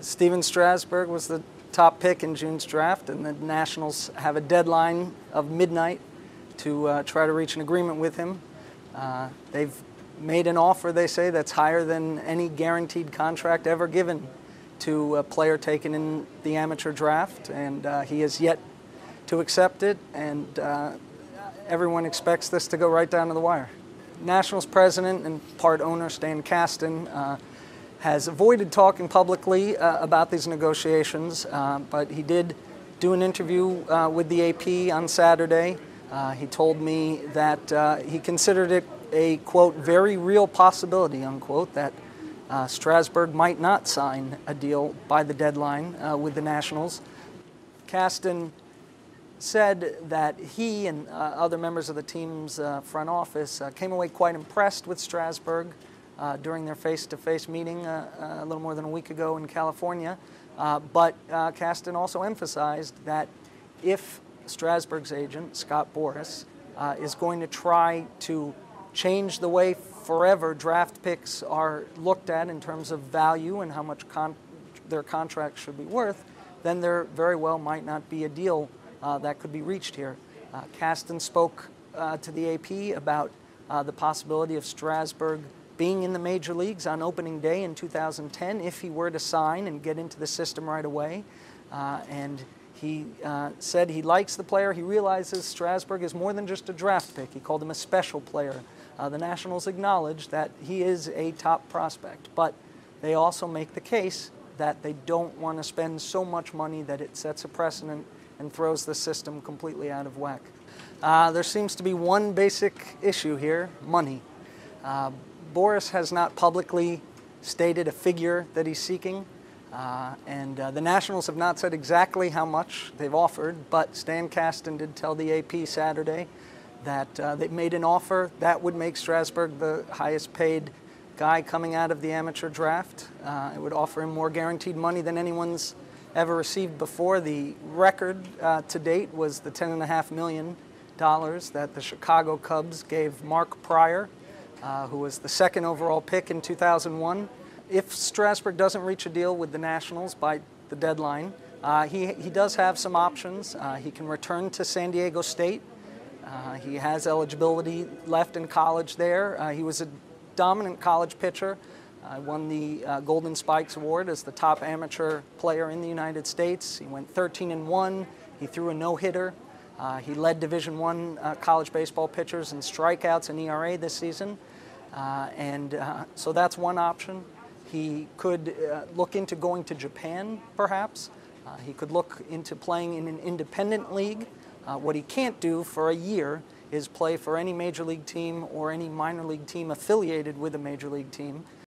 Stephen Strasburg was the top pick in June's draft, and the Nationals have a deadline of midnight to try to reach an agreement with him. They've made an offer, they say, that's higher than any guaranteed contract ever given to a player taken in the amateur draft, and he has yet to accept it, and everyone expects this to go right down to the wire. Nationals president and part owner Stan Kasten has avoided talking publicly about these negotiations, but he did do an interview with the AP on Saturday. He told me that he considered it a, quote, very real possibility, unquote, that Strasburg might not sign a deal by the deadline with the Nationals. Kasten said that he and other members of the team's front office came away quite impressed with Strasburg during their face-to-face meeting a little more than a week ago in California. But Kasten also emphasized that if Strasburg's agent, Scott Boras, is going to try to change the way forever draft picks are looked at in terms of value and how much their contracts should be worth, then there very well might not be a deal that could be reached here. Kasten spoke to the AP about the possibility of Strasburg being in the major leagues on opening day in 2010 if he were to sign and get into the system right away. And he said he likes the player. He realizes Strasburg is more than just a draft pick. He called him a special player. The Nationals acknowledge that he is a top prospect, but they also make the case that they don't want to spend so much money that it sets a precedent and throws the system completely out of whack. There seems to be one basic issue here: money. Boras has not publicly stated a figure that he's seeking, and the Nationals have not said exactly how much they've offered, but Stan Kasten did tell the AP Saturday that they've made an offer that would make Strasburg the highest paid guy coming out of the amateur draft. It would offer him more guaranteed money than anyone's ever received before. The record to date was the $10.5 million that the Chicago Cubs gave Mark Pryor, who was the second overall pick in 2001. If Strasburg doesn't reach a deal with the Nationals by the deadline, he does have some options. He can return to San Diego State. He has eligibility left in college there. He was a dominant college pitcher. Won the Golden Spikes Award as the top amateur player in the United States. He went 13-1. He threw a no-hitter. He led Division I college baseball pitchers in strikeouts and ERA this season. So that's one option. He could look into going to Japan, perhaps. He could look into playing in an independent league. What he can't do for a year is play for any major league team or any minor league team affiliated with a major league team.